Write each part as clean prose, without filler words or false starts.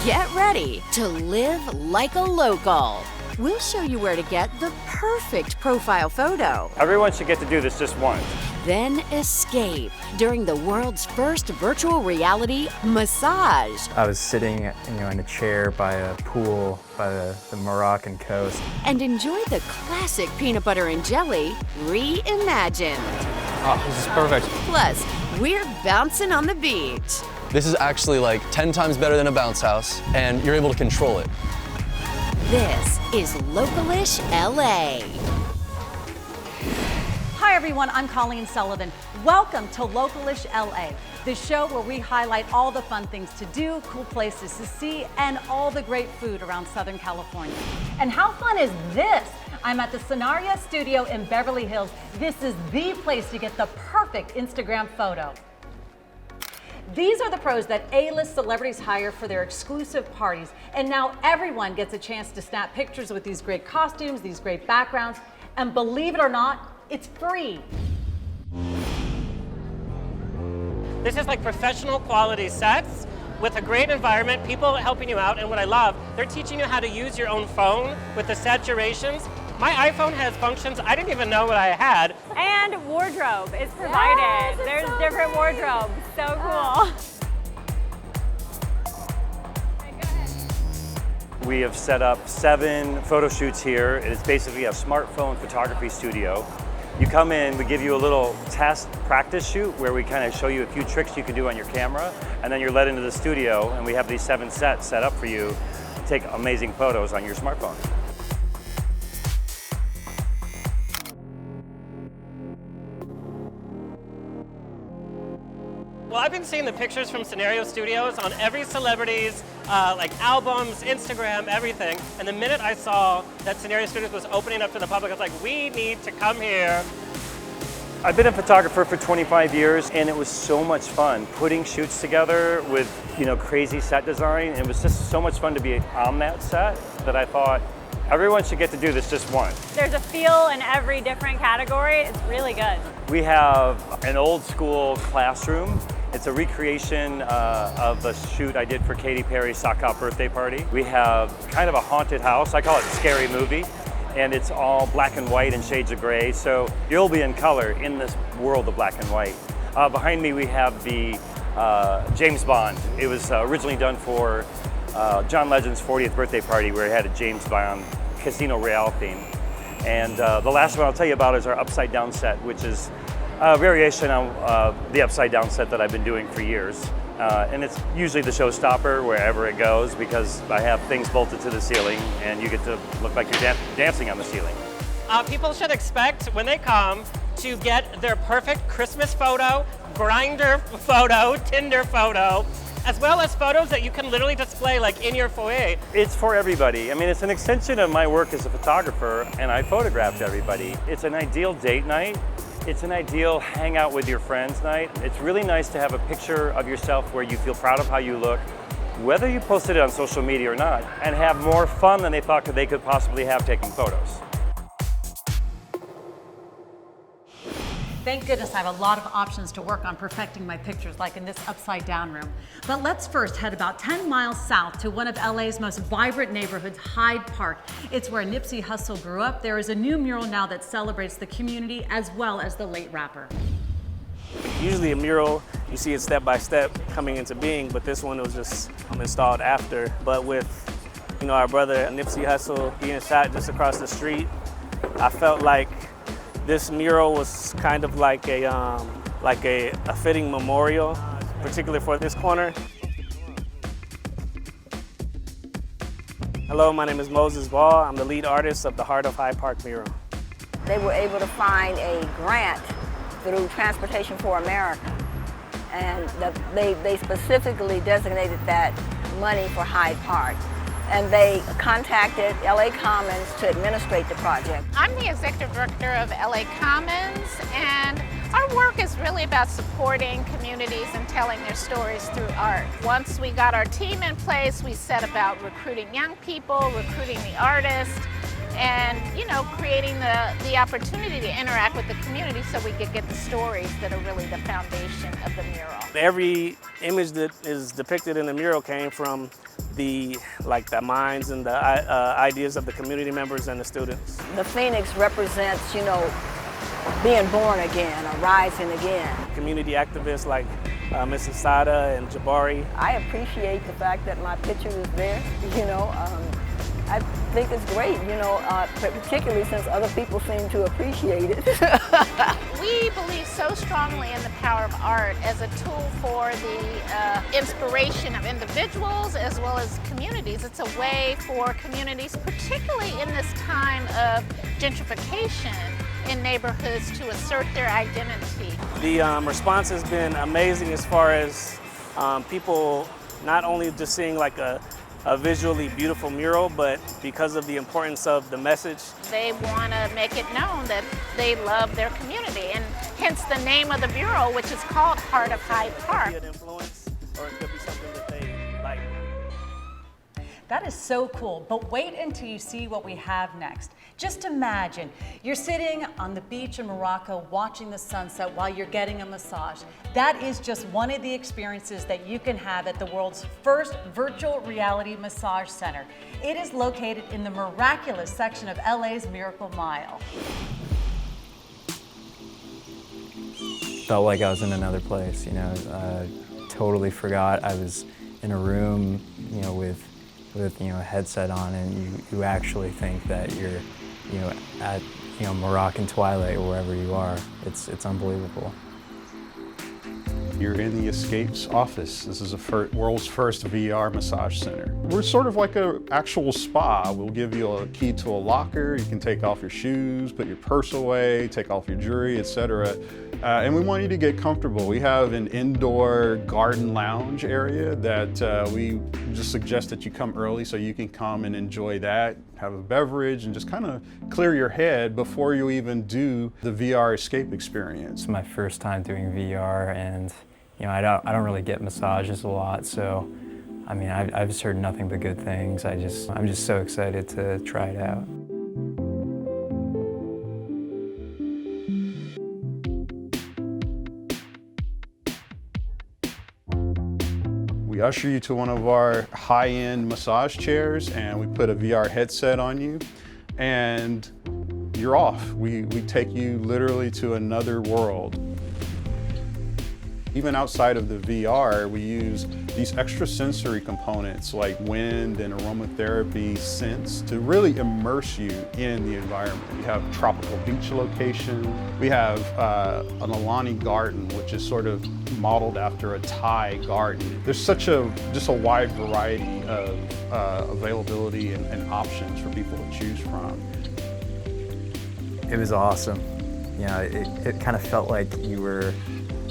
Get ready to live like a local. We'll show you where to get the perfect profile photo. Everyone should get to do this just once. Then escape during the world's first virtual reality massage. I was sitting, in a chair by a pool by the Moroccan coast. And enjoy the classic peanut butter and jelly reimagined. Oh, this is perfect. Plus, we're bouncing on the beach. This is actually like 10 times better than a bounce house, and you're able to control it. This is Localish LA. Hi everyone, I'm Colleen Sullivan. Welcome to Localish LA, the show where we highlight all the fun things to do, cool places to see, and all the great food around Southern California. And how fun is this? I'm at the Scenario Studio in Beverly Hills. This is the place to get the perfect Instagram photo. These are the pros that A-list celebrities hire for their exclusive parties. And now everyone gets a chance to snap pictures with these great costumes, these great backgrounds, and believe it or not, it's free. This is like professional quality sets with a great environment, people helping you out, and what I love, they're teaching you how to use your own phone with the saturations. My iPhone has functions I didn't even know what I had. And wardrobe is provided. Yes, There's so different great. wardrobe. So cool. We have set up 7 photo shoots here. It's basically a smartphone photography studio. You come in, we give you a little test practice shoot where we kind of show you a few tricks you can do on your camera, and then you're led into the studio and we have these 7 sets set up for you to take amazing photos on your smartphone. Well, I've been seeing the pictures from Scenario Studios on every celebrity's like albums, Instagram, everything. And the minute I saw that Scenario Studios was opening up to the public, I was like, we need to come here. I've been a photographer for 25 years, and it was so much fun putting shoots together with, crazy set design. It was just so much fun to be on that set that I thought everyone should get to do this just once. There's a feel in every different category. It's really good. We have an old school classroom. It's a recreation of a shoot I did for Katy Perry's sock hop birthday party. We have kind of a haunted house. I call it Scary Movie. And it's all black and white and shades of gray. So you'll be in color in this world of black and white. Behind me we have the James Bond. It was originally done for John Legend's 40th birthday party where he had a James Bond Casino Royale theme. And the last one I'll tell you about is our upside down set, which is a variation on the upside down set that I've been doing for years. And it's usually the showstopper wherever it goes because I have things bolted to the ceiling and you get to look like you're dancing on the ceiling. People should expect when they come to get their perfect Christmas photo, Grindr photo, Tinder photo, as well as photos that you can literally display like in your foyer. It's for everybody. I mean, it's an extension of my work as a photographer, and I photographed everybody. It's an ideal date night. It's an ideal hang out with your friends night. It's really nice to have a picture of yourself where you feel proud of how you look, whether you posted it on social media or not, and have more fun than they thought they could possibly have taking photos. Thank goodness I have a lot of options to work on perfecting my pictures, like in this upside down room. But let's first head about 10 miles south to one of LA's most vibrant neighborhoods, Hyde Park. It's where Nipsey Hussle grew up. There is a new mural now that celebrates the community as well as the late rapper. Usually a mural, you see it step by step coming into being, but this one was just installed after. But with our brother Nipsey Hussle being shot just across the street, I felt like this mural was kind of like a fitting memorial, particularly for this corner. Hello, my name is Moses Ball. I'm the lead artist of the Heart of Hyde Park mural. They were able to find a grant through Transportation for America, and they specifically designated that money for Hyde Park. And they contacted LA Commons to administrate the project. I'm the executive director of LA Commons, and our work is really about supporting communities and telling their stories through art. Once we got our team in place, we set about recruiting young people, recruiting the artists, and, you know, creating the opportunity to interact with the community so we could get the stories that are really the foundation of the mural. Every image that is depicted in the mural came from the minds and the ideas of the community members and the students. The Phoenix represents, you know, being born again or rising again. Community activists like Mrs. Sada and Jabari. I appreciate the fact that my picture is there, you know. I think it's great, you know, particularly since other people seem to appreciate it. We believe so strongly in the power of art as a tool for the inspiration of individuals as well as communities. It's a way for communities, particularly in this time of gentrification in neighborhoods, to assert their identity. The response has been amazing as far as people not only just seeing like a visually beautiful mural, but because of the importance of the message. They want to make it known that they love their community, and hence the name of the mural, which is called Heart of Hyde Park. It could be an influence, or it could be something that they like. That is so cool, but wait until you see what we have next. Just imagine, you're sitting on the beach in Morocco watching the sunset while you're getting a massage. That is just one of the experiences that you can have at the world's first virtual reality massage center. It is located in the miraculous section of LA's Miracle Mile. Felt like I was in another place, you know, totally forgot I was in a room, you know, with you know, a headset on, and you actually think that you're, you know, at, you know, Moroccan twilight or wherever you are. It's unbelievable. You're in the Escapes office. This is the world's first VR massage center. We're sort of like an actual spa. We'll give you a key to a locker. You can take off your shoes, put your purse away, take off your jewelry, etc. And we want you to get comfortable. We have an indoor garden lounge area that we just suggest that you come early so you can come and enjoy that, have a beverage, and just kind of clear your head before you even do the VR escape experience. It's my first time doing VR, and you know, I don't really get massages a lot, so I mean, I've just heard nothing but good things. I'm just so excited to try it out. We usher you to one of our high-end massage chairs, and we put a VR headset on you, and you're off. We take you literally to another world. Even outside of the VR, we use these extrasensory components like wind and aromatherapy scents to really immerse you in the environment. We have tropical beach location. We have an Alani garden, which is sort of modeled after a Thai garden. There's just a wide variety of availability and options for people to choose from. It was awesome. You know, it kind of felt like you were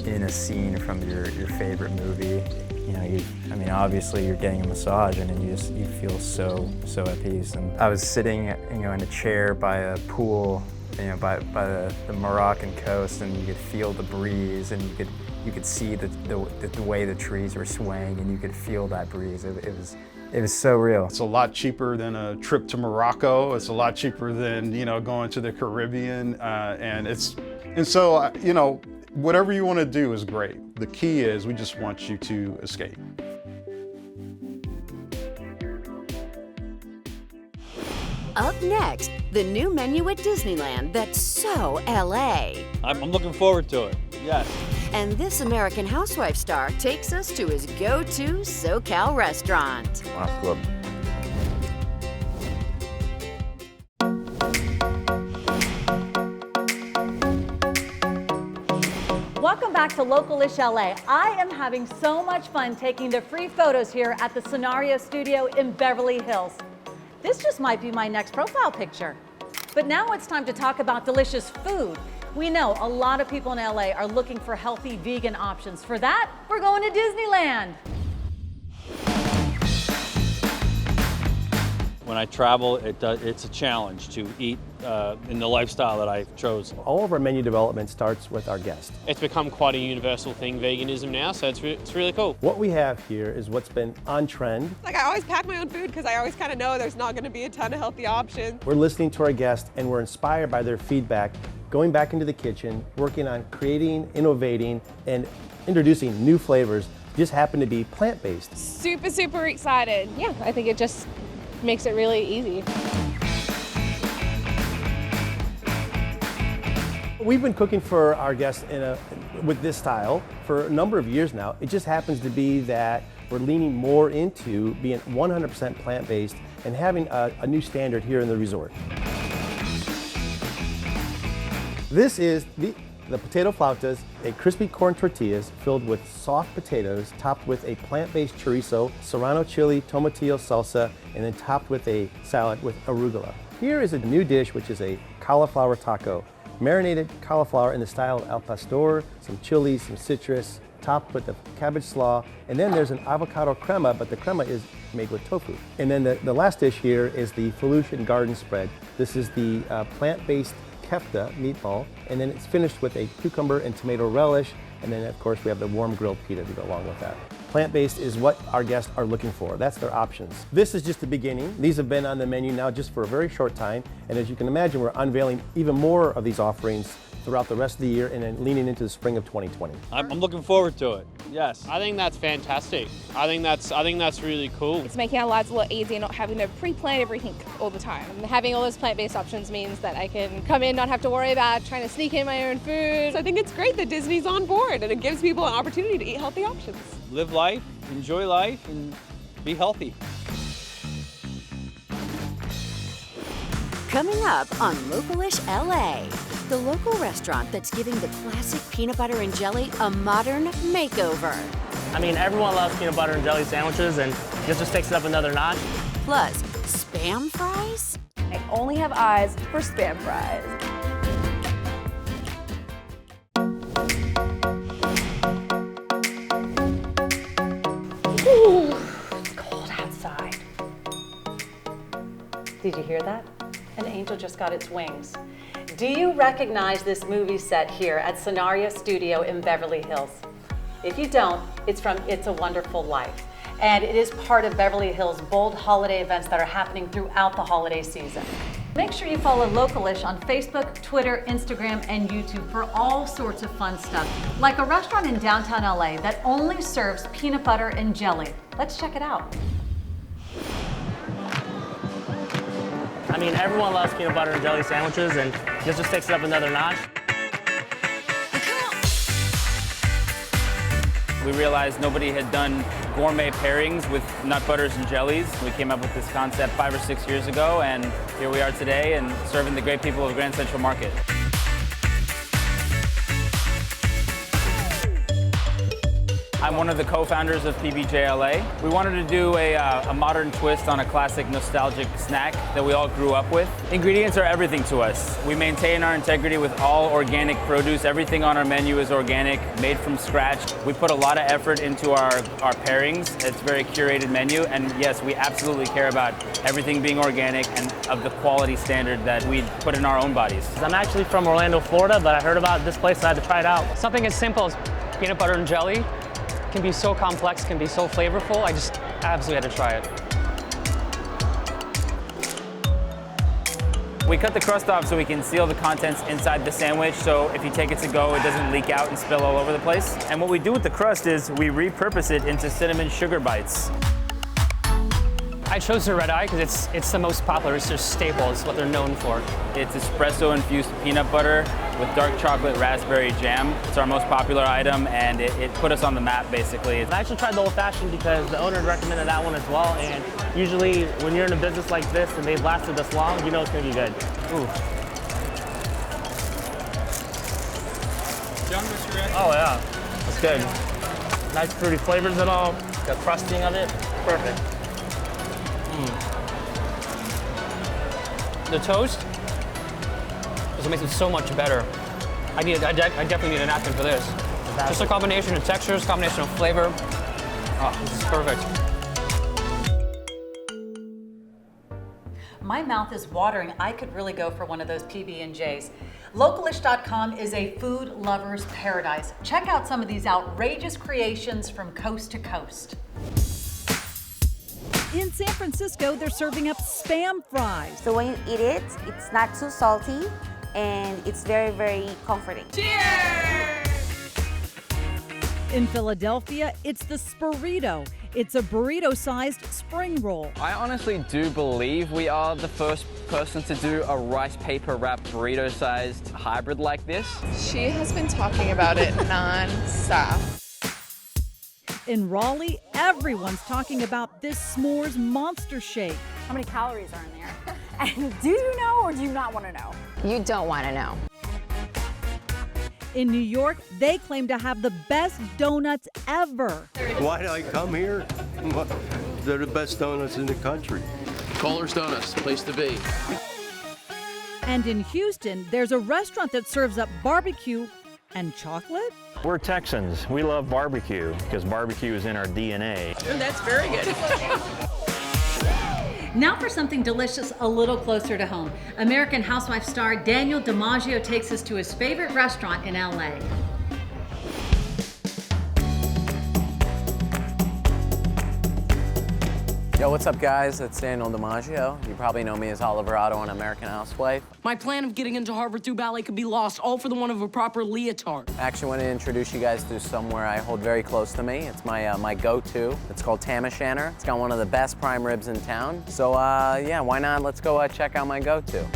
in a scene from your favorite movie. You know, I mean, obviously you're getting a massage and then you feel so at peace. And I was sitting, you know, in a chair by a pool, you know, by the Moroccan coast, and you could feel the breeze, and you could see the way the trees were swaying, and you could feel that breeze. It was so real. It's a lot cheaper than a trip to Morocco. It's a lot cheaper than, you know, going to the Caribbean, and so you know, whatever you want to do is great. The key is we just want you to escape. Up next, the new menu at Disneyland that's so LA. I'm looking forward to it, yes. And this American Housewife star takes us to his go-to SoCal restaurant. Wow, good. Welcome back to Localish LA. I am having so much fun taking the free photos here at the Scenario Studio in Beverly Hills. This just might be my next profile picture. But now it's time to talk about delicious food. We know a lot of people in LA are looking for healthy vegan options. For that, we're going to Disneyland. When I travel, it's a challenge to eat in the lifestyle that I chose. All of our menu development starts with our guest. It's become quite a universal thing, veganism now, so it's really cool. What we have here is what's been on trend. Like, I always pack my own food because I always kind of know there's not going to be a ton of healthy options. We're listening to our guests and we're inspired by their feedback, going back into the kitchen, working on creating, innovating, and introducing new flavors. Just happen to be plant-based. Super, super excited. Yeah, I think it just makes it really easy. We've been cooking for our guests with this style for a number of years now. It just happens to be that we're leaning more into being 100% plant-based and having a new standard here in the resort. This is the potato flautas, a crispy corn tortillas filled with soft potatoes, topped with a plant-based chorizo, serrano chili, tomatillo salsa, and then topped with a salad with arugula. Here is a new dish, which is a cauliflower taco. Marinated cauliflower in the style of al pastor, some chilies, some citrus, topped with the cabbage slaw, and then there's an avocado crema, but the crema is made with tofu. And then the last dish here is the Feliz garden spread. This is the plant-based kefta meatball, and then it's finished with a cucumber and tomato relish, and then of course we have the warm grilled pita to go along with that. Plant-based is what our guests are looking for. That's their options. This is just the beginning. These have been on the menu now just for a very short time, and as you can imagine, we're unveiling even more of these offerings throughout the rest of the year and then leaning into the spring of 2020. I'm looking forward to it. Yes. I think that's fantastic. I think that's really cool. It's making our lives a lot easier, not having to pre-plan everything all the time. And having all those plant-based options means that I can come in, not have to worry about trying to sneak in my own food. So I think it's great that Disney's on board and it gives people an opportunity to eat healthy options. Live life, enjoy life, and be healthy. Coming up on Localish LA, the local restaurant that's giving the classic peanut butter and jelly a modern makeover. I mean, everyone loves peanut butter and jelly sandwiches, and this just takes it up another notch. Plus, Spam fries? I only have eyes for Spam fries. Ooh, it's cold outside. Did you hear that? An angel just got its wings. Do you recognize this movie set here at Scenario Studio in Beverly Hills? If you don't, it's from It's a Wonderful Life. And it is part of Beverly Hills' bold holiday events that are happening throughout the holiday season. Make sure you follow Localish on Facebook, Twitter, Instagram, and YouTube for all sorts of fun stuff, like a restaurant in downtown LA that only serves peanut butter and jelly. Let's check it out. I mean, everyone loves peanut butter and jelly sandwiches, and this just takes it up another notch. We realized nobody had done gourmet pairings with nut butters and jellies. We came up with this concept 5 or 6 years ago, and here we are today and serving the great people of Grand Central Market. I'm one of the co-founders of PBJLA. We wanted to do a modern twist on a classic nostalgic snack that we all grew up with. Ingredients are everything to us. We maintain our integrity with all organic produce. Everything on our menu is organic, made from scratch. We put a lot of effort into our pairings. It's a very curated menu, and yes, we absolutely care about everything being organic and of the quality standard that we put in our own bodies. I'm actually from Orlando, Florida, but I heard about this place and I had to try it out. Something as simple as peanut butter and jelly can be so complex, can be so flavorful. I just absolutely had to try it. We cut the crust off so we can seal the contents inside the sandwich, so if you take it to go, it doesn't leak out and spill all over the place. And what we do with the crust is we repurpose it into cinnamon sugar bites. I chose the red eye because it's the most popular. It's their staple. It's what they're known for. It's espresso-infused peanut butter with dark chocolate raspberry jam. It's our most popular item, and it put us on the map, basically. I actually tried the old-fashioned because the owner recommended that one as well, and usually when you're in a business like this and they've lasted this long, you know it's going to be good. Ooh. Oh yeah, that's good. Nice fruity flavors and all. The crusting of it, perfect. The toast is what makes it so much better. I definitely need a napkin for this. Just a combination of textures, combination of flavor. Oh, this is perfect. my mouth is watering. I could really go for one of those PB&Js. Localish.com is a food lover's paradise. Check out some of these outrageous creations from coast to coast. In San Francisco, they're serving up Spam fries. So when you eat it, it's not too salty and it's very, very comforting. Cheers! In Philadelphia, it's the Spurrito. It's a burrito-sized spring roll. I honestly do believe we are the first person to do a rice paper wrap burrito-sized hybrid like this. She has been talking about it non-stop. In Raleigh, everyone's talking about this s'mores monster shake. How many calories are in there? And do you know or do you not want to know? You don't want to know. In New York, they claim to have the best donuts ever. Why did I come here? They're the best donuts in the country. Caller's Donuts, place to be. And in Houston, there's a restaurant that serves up barbecue and chocolate. We're Texans. We love barbecue because barbecue is in our DNA. That's very good. Now for something delicious a little closer to home. American Housewife star Daniel DiMaggio takes us to his favorite restaurant in LA. Yo, what's up, guys? It's Daniel DiMaggio. You probably know me as Oliver Otto on American Housewife. My plan of getting into Harvard through ballet could be lost, all for the want of a proper leotard. I actually want to introduce you guys to somewhere I hold very close to me. It's my go-to. It's called Tam O'Shanter. It's got one of the best prime ribs in town. So, yeah, why not? Let's go check out my go-to.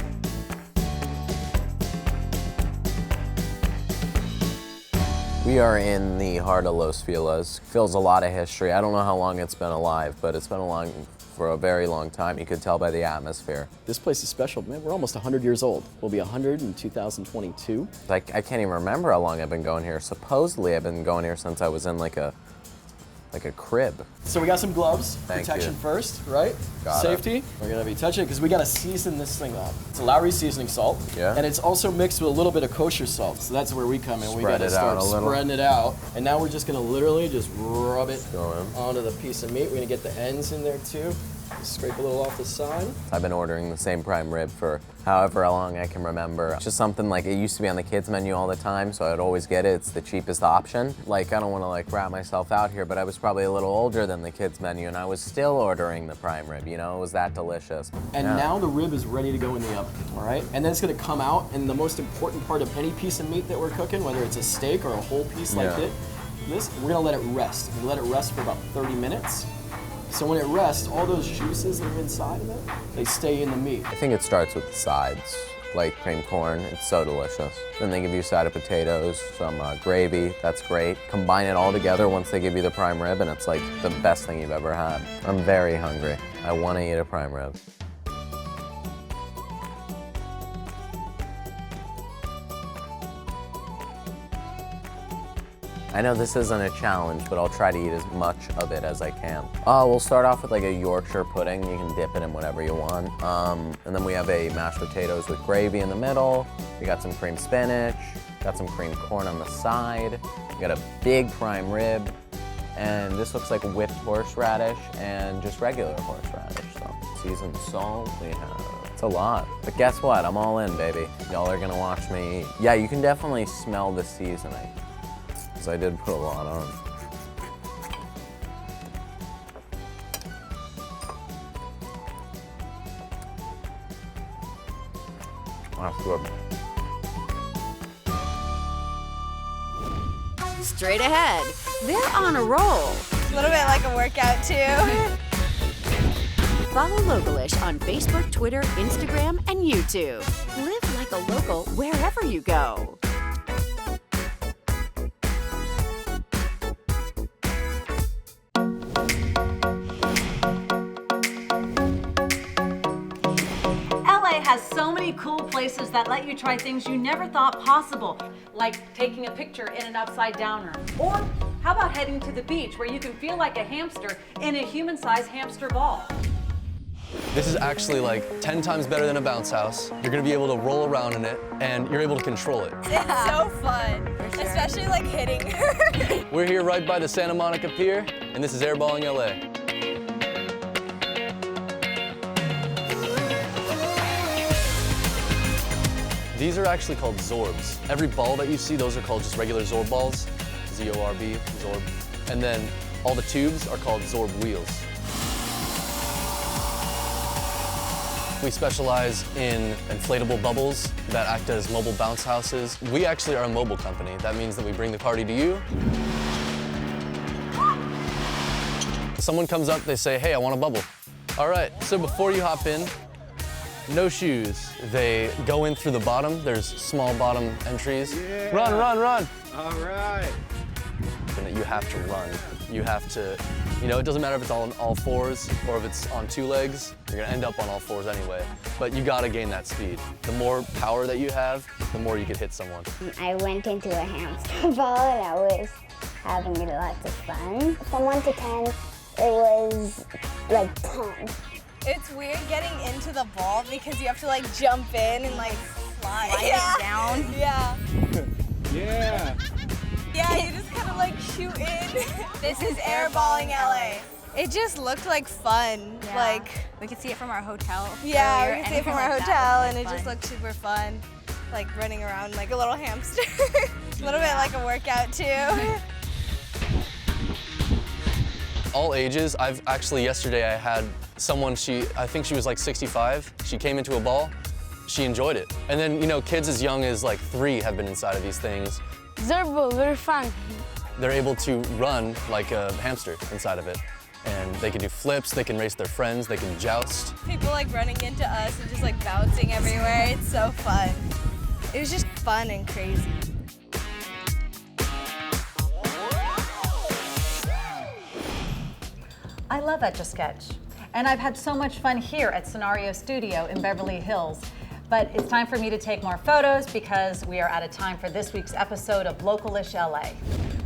We are in the heart of Los Feliz. Feels a lot of history. I don't know how long it's been alive, but it's been alive for a very long time. You could tell by the atmosphere. This place is special. Man, we're almost 100 years old. We'll be 100 in 2022. Like, I can't even remember how long I've been going here. Supposedly, I've been going here since I was in like a crib. So we got some gloves, Thank protection you. first, right? Got Safety. it. We're gonna be touching it because we gotta season this thing up. It's a Lowry seasoning salt. Yeah. And it's also mixed with a little bit of kosher salt. So that's where we come in. We Spread gotta it out start a little. spreading it out. And now we're just gonna literally just rub it onto the piece of meat. We're gonna get the ends in there too. Just scrape a little off the side. I've been ordering the same prime rib for however long I can remember. It's just something like it used to be on the kids menu all the time, so I'd always get it. It's the cheapest option. Like, I don't want to like rat myself out here, but I was probably a little older than the kids menu and I was still ordering the prime rib, you know? It was that delicious. And Yeah. now the rib is ready to go in the oven, all right? And then it's gonna come out, and the most important part of any piece of meat that we're cooking, whether it's a steak or a whole piece like Yeah. this, we're gonna let it rest. We let it rest for about 30 minutes. So when it rests, all those juices that are inside of it, they stay in the meat. I think it starts with the sides, like cream corn. It's so delicious. Then they give you a side of potatoes, some gravy. That's great. Combine it all together once they give you the prime rib, and it's like the best thing you've ever had. I'm very hungry. I want to eat a prime rib. I know this isn't a challenge, but I'll try to eat as much of it as I can. We'll start off with like a Yorkshire pudding. You can dip it in whatever you want. And then we have a mashed potatoes with gravy in the middle. We got some cream spinach, got some cream corn on the side. We got a big prime rib. And this looks like whipped horseradish and just regular horseradish. So seasoned salt, we have, it's a lot. But guess what, I'm all in, baby. Y'all are gonna watch me eat. Yeah, you can definitely smell the seasoning. So I did put a lot on. That's good. Straight ahead, they're on a roll. A little bit like a workout too. Follow Localish on Facebook, Twitter, Instagram, and YouTube. Live like a local wherever you go. LA has so many cool places that let you try things you never thought possible, like taking a picture in an upside downer. Or how about heading to the beach where you can feel like a hamster in a human-sized hamster ball? This is actually like 10 times better than a bounce house. You're gonna be able to roll around in it, and you're able to control it. It's so fun, especially like hitting her. We're here right by the Santa Monica Pier, and this is Airball in LA. These are actually called Zorbs. Every ball that you see, those are called just regular Zorb balls, Z-O-R-B, Zorb. And then all the tubes are called Zorb wheels. We specialize in inflatable bubbles that act as mobile bounce houses. We actually are a mobile company. That means that we bring the party to you. Someone comes up, they say, hey, I want a bubble. All right, so before you hop in, no shoes. They go in through the bottom. There's small bottom entries. Yeah. Run, run, run. All right. And you have to run. You have to, you know, it doesn't matter if it's on all fours or if it's on two legs, you're gonna end up on all fours anyway. But you gotta gain that speed. The more power that you have, the more you could hit someone. I went into a hamster ball and I was having lots of fun. From 1 to 10, it was like 10. It's weird getting into the ball because you have to like jump in and like slide it down. Yeah. Yeah. Yeah, you just kind of like shoot in. This is Airballing LA. It just looked like fun. Yeah. Like we could see it from our hotel. Yeah, earlier. we could see it from our hotel and it just looked super fun. Like running around like a little hamster. A little bit like a workout too. All ages. Yesterday I had someone, I think she was like 65. She came into a ball, she enjoyed it. And then, you know, kids as young as like 3 have been inside of these things. They're very fun. They're able to run like a hamster inside of it. And they can do flips, they can race their friends, they can joust. People like running into us and just like bouncing everywhere. It's so fun. It was just fun and crazy. I love Etch-a-Sketch, and I've had so much fun here at Scenario Studio in Beverly Hills. But it's time for me to take more photos because we are out of time for this week's episode of Localish LA.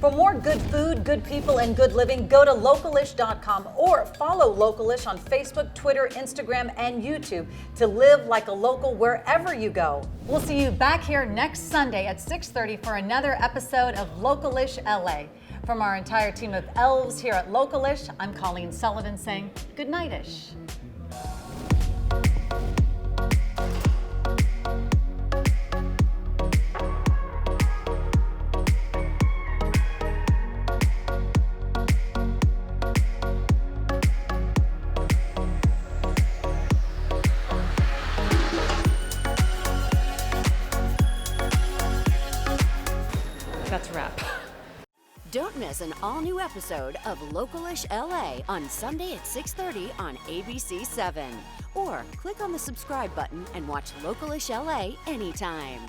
For more good food, good people, and good living, go to localish.com or follow Localish on Facebook, Twitter, Instagram, and YouTube to live like a local wherever you go. We'll see you back here next Sunday at 6:30 for another episode of Localish LA. From our entire team of elves here at Localish, I'm Colleen Sullivan saying good night-ish. That's a wrap. Don't miss an all-new episode of Localish LA on Sunday at 6:30 on ABC7. Or click on the subscribe button and watch Localish LA anytime.